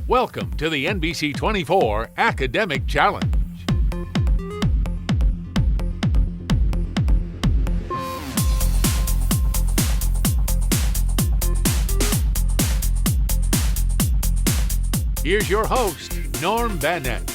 Welcome to the NBC 24 Academic Challenge. Here's your host, Norm Bennett.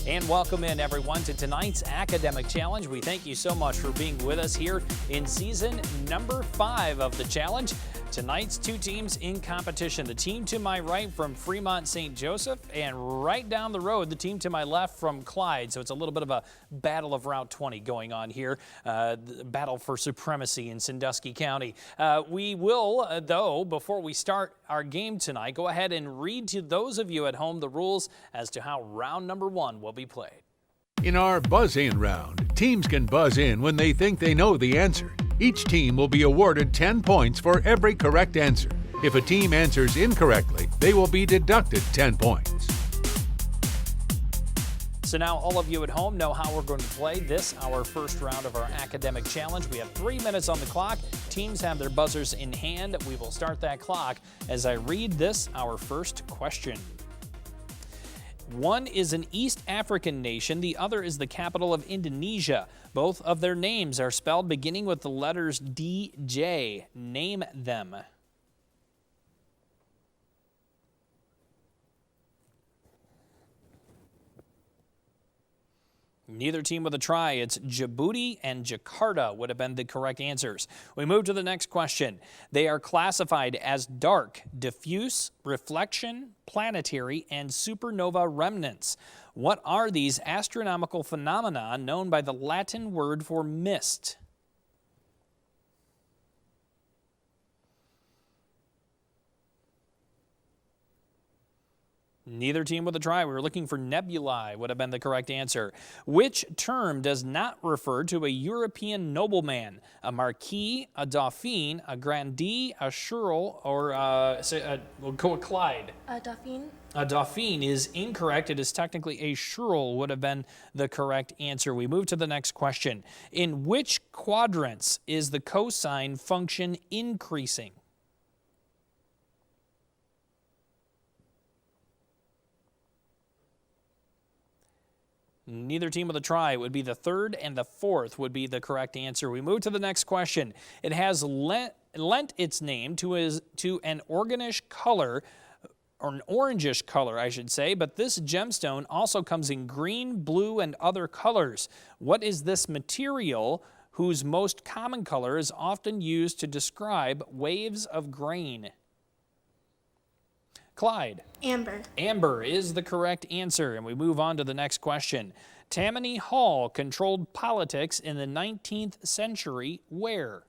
And welcome in, everyone, to tonight's Academic Challenge. We thank you so much for being with us here in season number 5 of the challenge. Tonight's two teams in competition. The team to my right from Fremont, St. Joseph, and right down the road, the team to my left from Clyde. So it's a little bit of a battle of Route 20 going on here, the battle for supremacy in Sandusky County. We will, though, before we start our game tonight, go ahead and read to those of you at home the rules as to how round number 1 will be played. In our buzz-in round, teams can buzz in when they think they know the answer. Each team will be awarded 10 points for every correct answer. If a team answers incorrectly, they will be deducted 10 points. So now all of you at home know how we're going to play this, our first round of our academic challenge. We have 3 minutes on the clock. Teams have their buzzers in hand. We will start that clock as I read this, our first question. One is an East African nation, the other is the capital of Indonesia. Both of their names are spelled beginning with the letters DJ. Name them. Neither team with a try. It's Djibouti and Jakarta would have been the correct answers. We move to the next question. They are classified as dark, diffuse, reflection, planetary, and supernova remnants. What are these astronomical phenomena known by the Latin word for mist? Neither team with a try. We were looking for nebulae would have been the correct answer. Which term does not refer to a European nobleman? A marquis, a dauphin, a grandee, a churl, or we'll go with Clyde. A dauphin. A dauphin is incorrect. It is technically a churl would have been the correct answer. We move to the next question. In which quadrants is the cosine function increasing? Neither team with a try. It would be the third and the fourth would be the correct answer. We move to the next question. It has lent its name to an orangish color, or an orangish color, I should say, but this gemstone also comes in green, blue, and other colors. What is this material whose most common color is often used to describe waves of grain? Clyde. Amber. Amber is the correct answer, and we move on to the next question. Tammany Hall controlled politics in the 19th century where?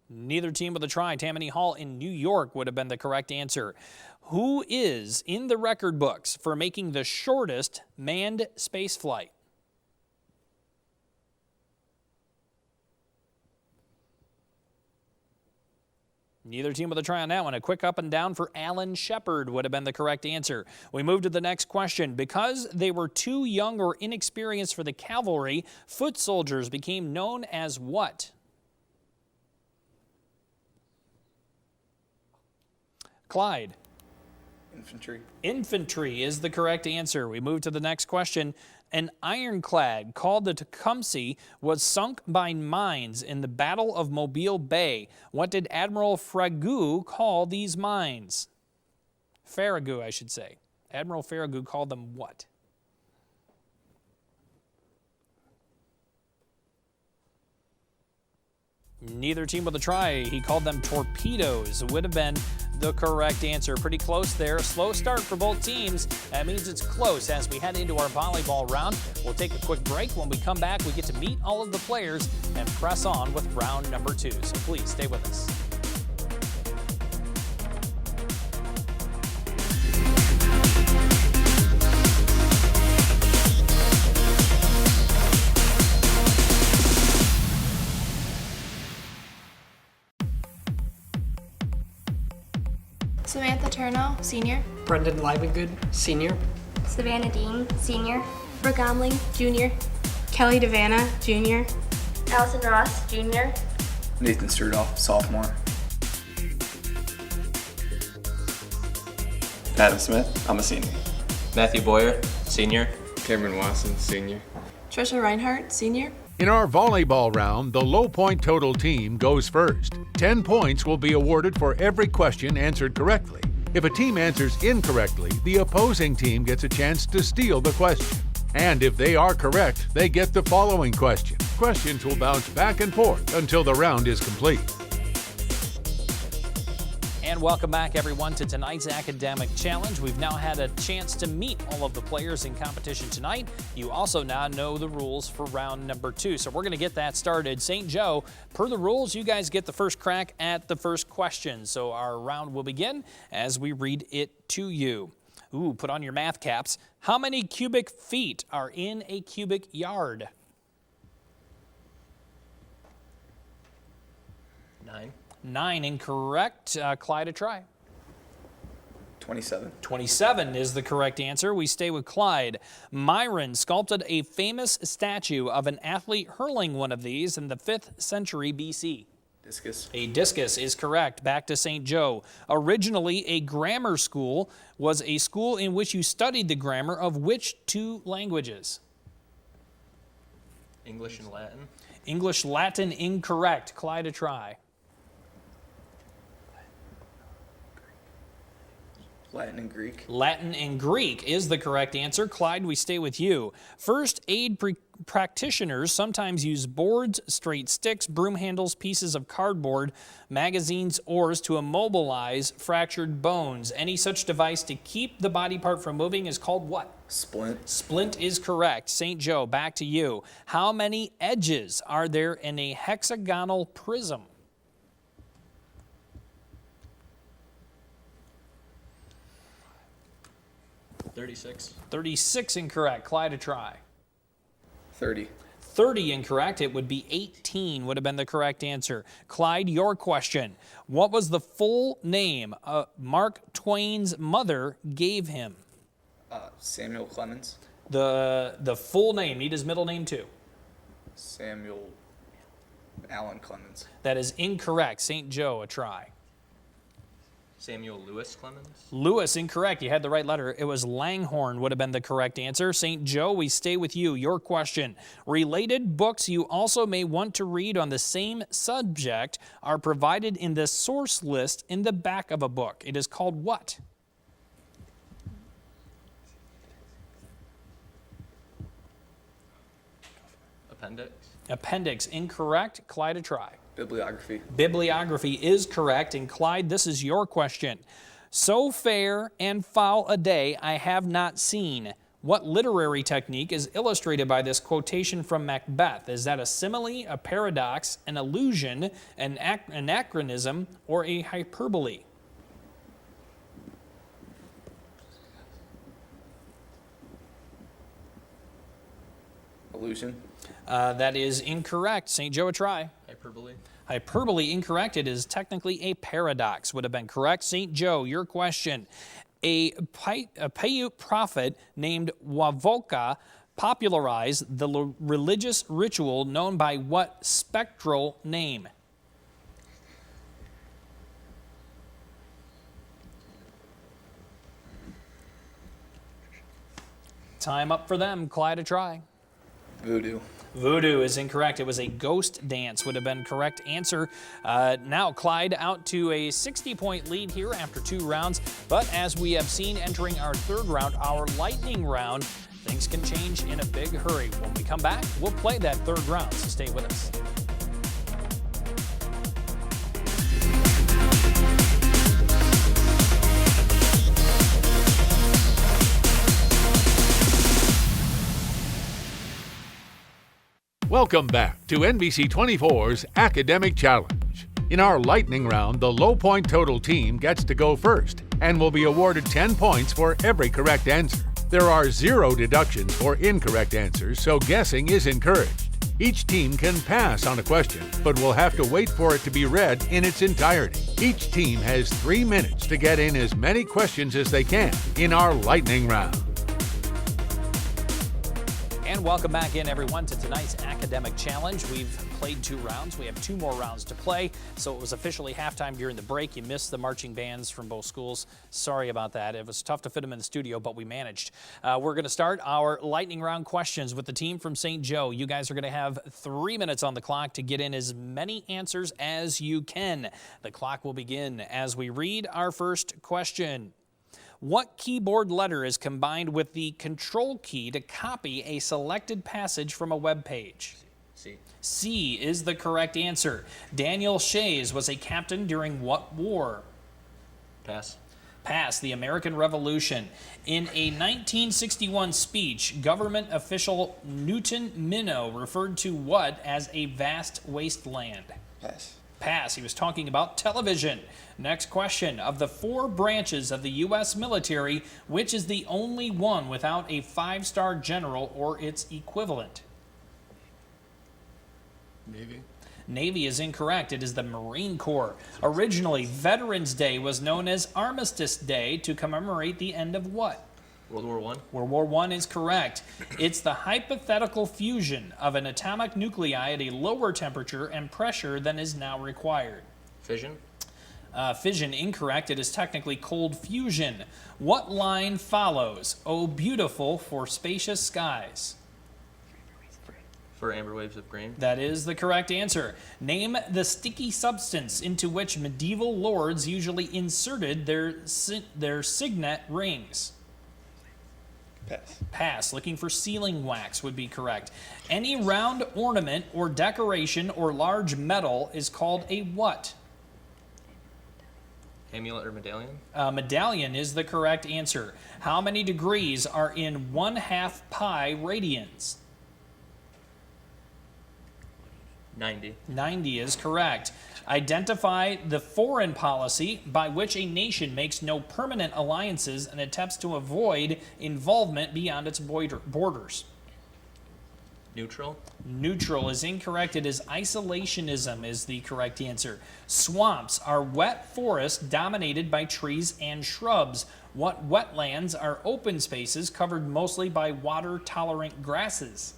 Neither team with a try. Tammany Hall in New York would have been the correct answer. Who is in the record books for making the shortest manned space flight? Neither team with a try on that one. A quick up and down for Alan Shepard would have been the correct answer. We move to the next question. Because they were too young or inexperienced for the cavalry, foot soldiers became known as what? Clyde. Infantry. Infantry is the correct answer. We move to the next question. An ironclad called the Tecumseh was sunk by mines in the Battle of Mobile Bay. What did Admiral Farragut call these mines? Farragut, I should say. Admiral Farragut called them what? Neither team with a try. He called them torpedoes. Would have been the correct answer. Pretty close there. Slow start for both teams. That means it's close as we head into our volleyball round. We'll take a quick break. When we come back, we get to meet all of the players and press on with round number 2. So please stay with us. Samantha Turno, senior. Brendan Livengood, senior. Savannah Dean, senior. Brooke Gomling, junior. Kelly Devanna, junior. Allison Ross, junior. Nathan Sturdoff, sophomore. Adam Smith, I'm a senior. Matthew Boyer, senior. Cameron Wasson, senior. Trisha Reinhardt, senior. In our volleyball round, the low point total team goes first. 10 points will be awarded for every question answered correctly. If a team answers incorrectly, the opposing team gets a chance to steal the question. And if they are correct, they get the following question. Questions will bounce back and forth until the round is complete. And welcome back, everyone, to tonight's academic challenge. We've now had a chance to meet all of the players in competition tonight. You also now know the rules for round number 2. So we're going to get that started. St. Joe, per the rules, you guys get the first crack at the first question. So our round will begin as we read it to you. Ooh, put on your math caps. How many cubic feet are in a cubic yard? 9. 9 incorrect. Clyde, a try. 27. 27 is the correct answer. We stay with Clyde. Myron sculpted a famous statue of an athlete hurling one of these in the 5th century BC. Discus. A discus is correct. Back to St. Joe. Originally, a grammar school was a school in which you studied the grammar of which 2 languages? English and Latin. English, Latin, incorrect. Clyde, a try. Latin and Greek. Latin and Greek is the correct answer. Clyde, we stay with you. First aid practitioners sometimes use boards, straight sticks, broom handles, pieces of cardboard, magazines, oars to immobilize fractured bones. Any such device to keep the body part from moving is called what? Splint. Splint is correct. St. Joe, back to you. How many edges are there in a hexagonal prism? 36. 36 incorrect. Clyde, a try. 30. 30 incorrect. It would be 18 would have been the correct answer. Clyde, your question. What was the full name Mark Twain's mother gave him? Samuel Clemens. The full name. Need his middle name too. Samuel Allen Clemens. That is incorrect. St. Joe, a try. Samuel Lewis Clemens. Lewis, incorrect. You had the right letter. It was Langhorne would have been the correct answer. St. Joe, we stay with you. Your question. Related books you also may want to read on the same subject are provided in the source list in the back of a book. It is called what? Appendix. Appendix, incorrect. Clyde, a try. Bibliography. Bibliography is correct. And Clyde, this is your question. So fair and foul a day I have not seen. What literary technique is illustrated by this quotation from Macbeth? Is that a simile, a paradox, an allusion, an anachronism, or a hyperbole? Allusion. That is incorrect. St. Joe, a try. Hyperbole. Hyperbole, incorrect. It is technically a paradox, would have been correct. St. Joe, your question. A Paiute prophet named Wavoka popularized the religious ritual known by what spectral name? Time up for them. Clyde, a try. Voodoo. Voodoo is incorrect. It was a ghost dance would have been correct answer. Now Clyde out to a 60-point lead here after 2 rounds. But as we have seen entering our 3rd round, our lightning round, things can change in a big hurry. When we come back, we'll play that 3rd round, so stay with us. Welcome back to NBC 24's Academic Challenge. In our lightning round, the low point total team gets to go first and will be awarded 10 points for every correct answer. There are 0 deductions for incorrect answers, so guessing is encouraged. Each team can pass on a question, but will have to wait for it to be read in its entirety. Each team has 3 minutes to get in as many questions as they can in our lightning round. And Welcome back in, everyone, to tonight's academic challenge. We've played 2 rounds. We have 2 more rounds to play. So it was officially halftime during the break. You missed the marching bands from both schools. Sorry about that. It was tough to fit them in the studio, but we managed. We're going to start our lightning round questions with the team from St. Joe. You guys are going to have 3 minutes on the clock to get in as many answers as you can. The clock will begin as we read our first question. What keyboard letter is combined with the Control key to copy a selected passage from a web page? C. C is the correct answer. Daniel Shays was a captain during what war? Pass. Pass. The American Revolution. In a 1961 speech, government official Newton Minnow referred to what as a vast wasteland? Pass. Pass. He was talking about television. Next question. Of the 4 branches of the U.S. military, which is the only one without a 5-star general or its equivalent? Navy. Navy is incorrect. It is the Marine Corps. Originally, Veterans Day was known as Armistice Day to commemorate the end of what? World War I. World War I is correct. It's the hypothetical fusion of an atomic nuclei at a lower temperature and pressure than is now required. Fission. Fission, incorrect. It is technically cold fusion. What line follows? Oh, beautiful for spacious skies. For amber waves of grain. That is the correct answer. Name the sticky substance into which medieval lords usually inserted their signet rings. Pass. Pass. Looking for sealing wax would be correct. Any round ornament or decoration or large medal is called a what? Amulet or medallion. Medallion is the correct answer. How many degrees are in 1/2 pi radians? 90. 90 is correct. Identify the foreign policy by which a nation makes no permanent alliances and attempts to avoid involvement beyond its borders. Neutral. Neutral is incorrect. It is isolationism is the correct answer. Swamps are wet forests dominated by trees and shrubs. What wetlands are open spaces covered mostly by water-tolerant grasses?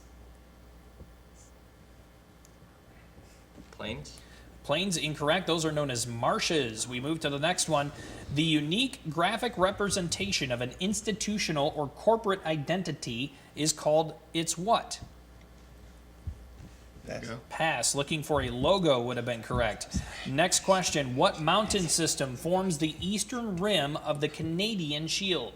Plains. Plains, incorrect. Those are known as marshes. We move to the next one. The unique graphic representation of an institutional or corporate identity is called its what? Pass. Pass. Looking for a logo would have been correct. Next question. What mountain system forms the eastern rim of the Canadian Shield?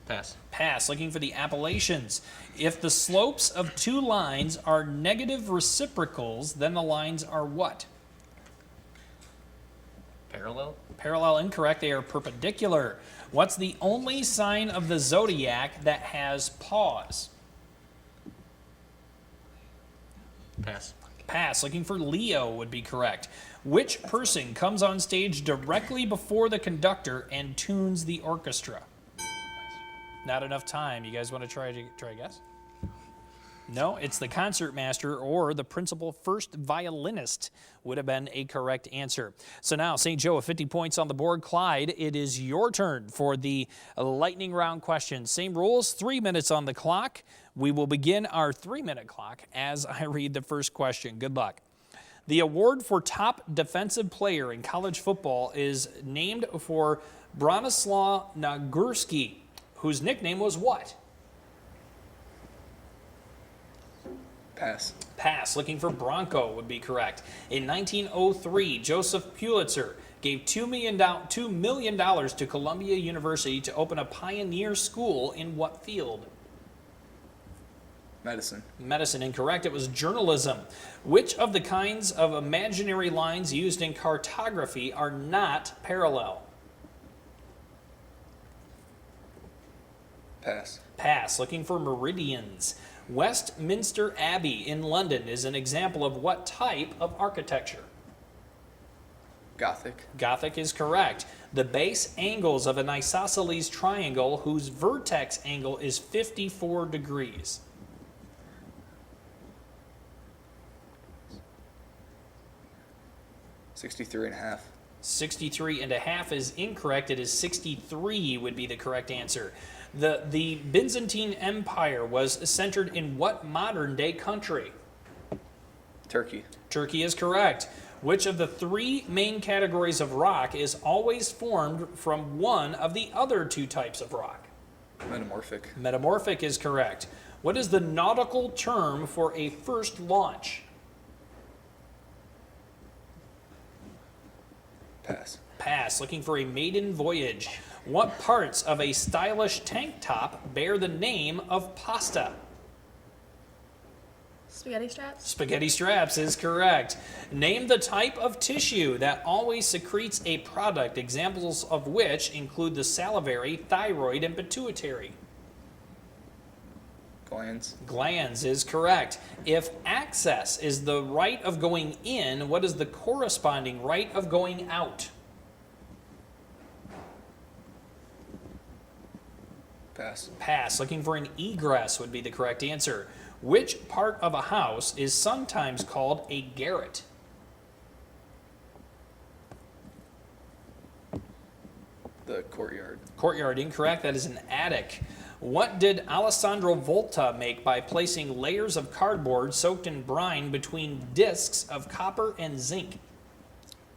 Pass. Pass. Looking for the Appalachians. If the slopes of 2 lines are negative reciprocals, then the lines are what? Parallel. Parallel, incorrect. They are perpendicular. What's the only sign of the zodiac that has paws? Pass. Pass. Looking for Leo would be correct. Which person comes on stage directly before the conductor and tunes the orchestra? Not enough time. You guys want to try a guess? No, it's the concertmaster or the principal first violinist would have been a correct answer. So now, St. Joe with 50 points on the board. Clyde, it is your turn for the lightning round question. Same rules, 3 minutes on the clock. We will begin our 3-minute clock as I read the first question. Good luck. The award for top defensive player in college football is named for Bronislaw Nagurski, whose nickname was what? Pass. Pass. Looking for Bronco would be correct. In 1903, Joseph Pulitzer gave $2 million to Columbia University to open a pioneer school in what field? Medicine. Medicine, incorrect. It was journalism. Which of the kinds of imaginary lines used in cartography are not parallel? Pass. Pass. Looking for meridians. Westminster Abbey in London is an example of what type of architecture? Gothic. Gothic is correct. The base angles of an isosceles triangle whose vertex angle is 54 degrees. 63.5. 63.5 is incorrect. It is 63 would be the correct answer. The Byzantine Empire was centered in what modern-day country? Turkey. Turkey is correct. Which of the three main categories of rock is always formed from one of the other two types of rock? Metamorphic. Metamorphic is correct. What is the nautical term for a first launch? Pass. Pass. Looking for a maiden voyage. What parts of a stylish tank top bear the name of pasta? Spaghetti straps. Spaghetti straps is correct. Name the type of tissue that always secretes a product, examples of which include the salivary, thyroid, and pituitary. Glands. Glands is correct. If access is the right of going in, what is the corresponding right of going out? Pass. Pass. Looking for an egress would be the correct answer. Which part of a house is sometimes called a garret? The courtyard. Courtyard, incorrect. That is an attic. What did Alessandro Volta make by placing layers of cardboard soaked in brine between discs of copper and zinc?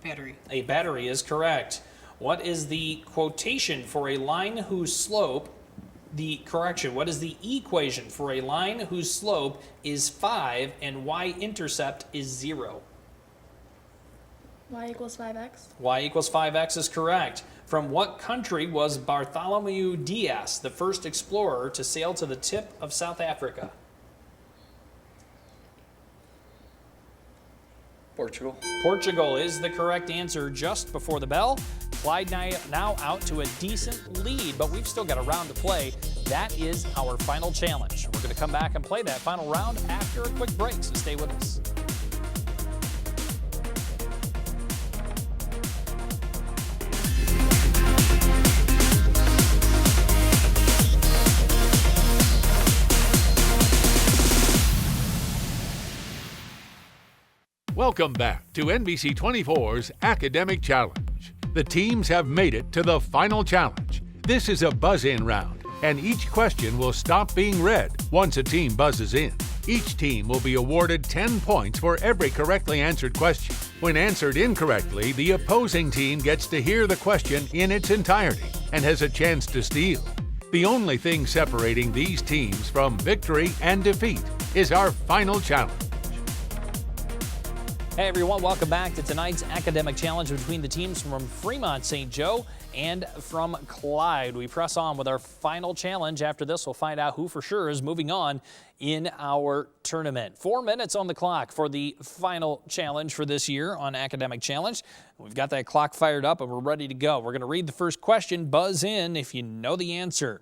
Battery. A battery is correct. What is the quotation for a line whose slope, what is the equation for a line whose slope is 5 and y-intercept is 0? Y equals 5x. Y equals 5x is correct. From what country was Bartholomew Dias the first explorer to sail to the tip of South Africa? Portugal. Portugal is the correct answer just before the bell. Clyde now out to a decent lead, but we've still got a round to play. That is our final challenge. We're going to come back and play that final round after a quick break, so stay with us. Welcome back to NBC 24's Academic Challenge. The teams have made it to the final challenge. This is a buzz-in round, and each question will stop being read once a team buzzes in. Each team will be awarded 10 points for every correctly answered question. When answered incorrectly, the opposing team gets to hear the question in its entirety and has a chance to steal. The only thing separating these teams from victory and defeat is our final challenge. Hey everyone, welcome back to tonight's academic challenge between the teams from Fremont St. Joe and from Clyde. We press on with our final challenge. After this, we'll find out who for sure is moving on in our tournament. 4 minutes on the clock for the final challenge for this year on Academic Challenge. We've got that clock fired up and we're ready to go. We're going to read the first question. Buzz in if you know the answer.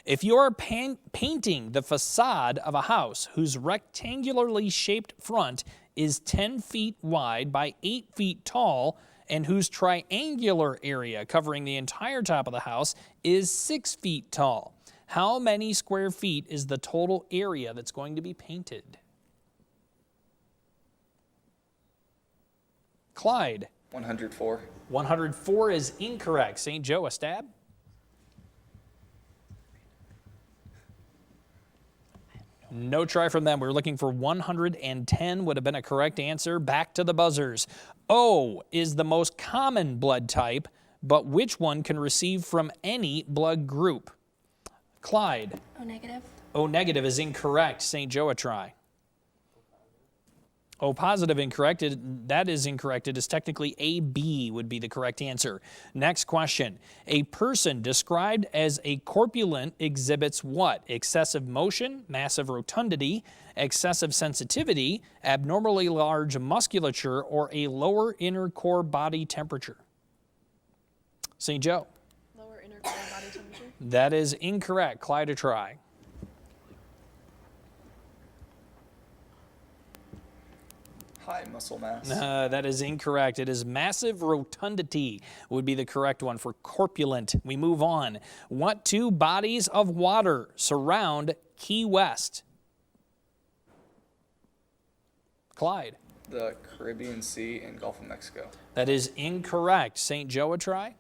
If you are painting the facade of a house whose rectangularly shaped front is 10 feet wide by 8 feet tall and whose triangular area covering the entire top of the house is 6 feet tall, how many square feet is the total area that's going to be painted? Clyde. 104. 104 is incorrect. St. Joe, a stab? No try from them. We were looking for 110 would have been a correct answer. Back to the buzzers. O is the most common blood type, but which one can receive from any blood group? Clyde. O negative. O negative is incorrect. St. Joe, a try. O positive incorrect. That is incorrect. It is technically AB would be the correct answer. Next question. A person described as a corpulent exhibits what? Excessive motion, massive rotundity, excessive sensitivity, abnormally large musculature, or a lower inner core body temperature? St. Joe. Lower inner core body temperature. That is incorrect. Clyde, a try. High muscle mass. That is incorrect. It is massive rotundity would be the correct one for corpulent. We move on. What two bodies of water surround Key West? Clyde. The Caribbean Sea and Gulf of Mexico. That is incorrect. St. Joe, a try?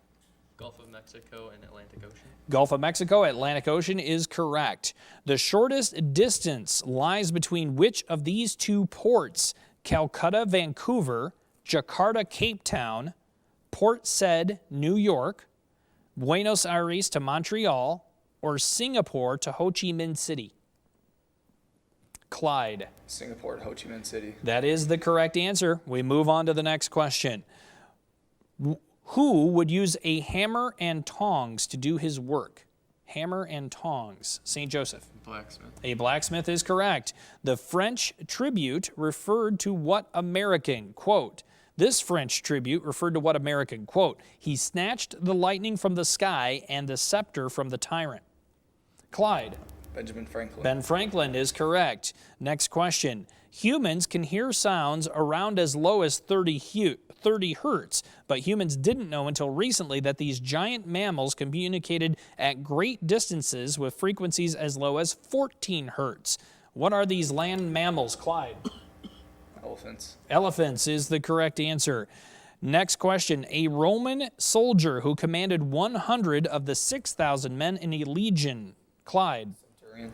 Gulf of Mexico and Atlantic Ocean. Gulf of Mexico, Atlantic Ocean is correct. The shortest distance lies between which of these two ports? Calcutta, Vancouver, Jakarta, Cape Town, Port Said, New York, Buenos Aires to Montreal, or Singapore to Ho Chi Minh City? Clyde. Singapore, Ho Chi Minh City. That is the correct answer. We move on to the next question. Who would use a hammer and tongs to do his work? Hammer and tongs. St. Joseph. Blacksmith. A blacksmith is correct. The French tribute referred to what American? Quote, this French tribute referred to what American? Quote, he snatched the lightning from the sky and the scepter from the tyrant. Clyde. Benjamin Franklin. Ben Franklin is correct. Next question. Humans can hear sounds around as low as 30 hertz, but humans didn't know until recently that these giant mammals communicated at great distances with frequencies as low as 14 hertz. What are these land mammals, Clyde? Elephants. Elephants is the correct answer. Next question. A Roman soldier who commanded 100 of the 6,000 men in a legion. Clyde.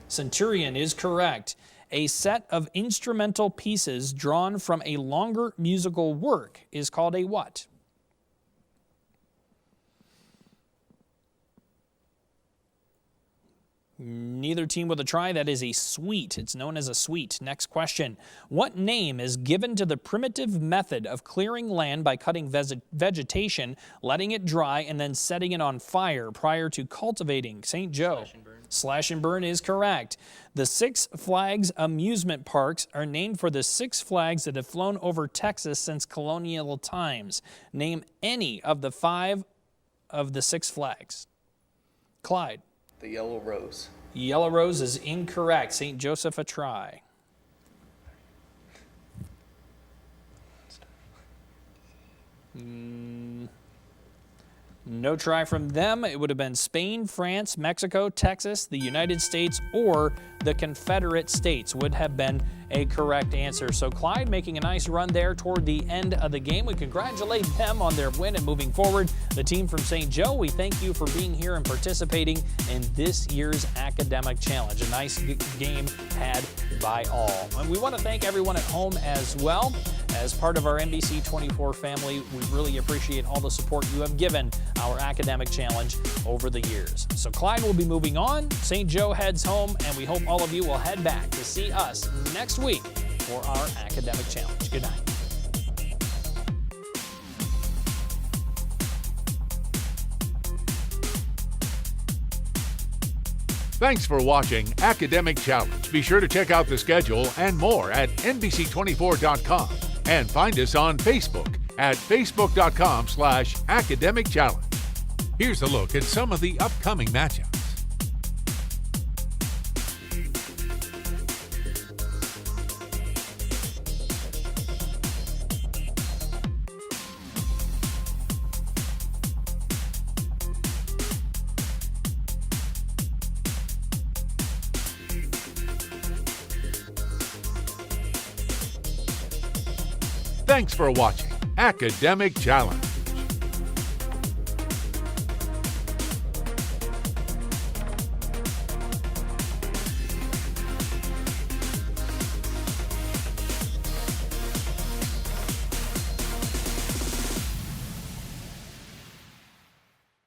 Centurion is correct. A set of instrumental pieces drawn from a longer musical work is called a what? Neither team with a try. That is a suite. It's known as a suite. Next question. What name is given to the primitive method of clearing land by cutting vegetation, letting it dry, and then setting it on fire prior to cultivating? St. Joe. Slash and burn. Slash and burn is correct. The Six Flags amusement parks are named for the Six Flags that have flown over Texas since colonial times. Name any of the 5 of the Six Flags. Clyde. The Yellow Rose. Yellow Rose is incorrect. St. Joseph a try. No try from them. It would have been Spain, France, Mexico, Texas, the United States, or the Confederate States would have been a correct answer. So Clyde making a nice run there toward the end of the game. We congratulate them on their win and moving forward. The team from St. Joe, we thank you for being here and participating in this year's academic challenge. A nice game had by all. And we want to thank everyone at home as well. As part of our NBC 24 family, we really appreciate all the support you have given our academic challenge over the years. So Clyde will be moving on. St. Joe heads home, and we hope all of you will head back to see us next week for our academic challenge. Good night. Thanks for watching Academic Challenge. Be sure to check out the schedule and more at NBC24.com and find us on Facebook at facebook.com/Academic Challenge. Here's a look at some of the upcoming matchups. Thanks for watching Academic Challenge.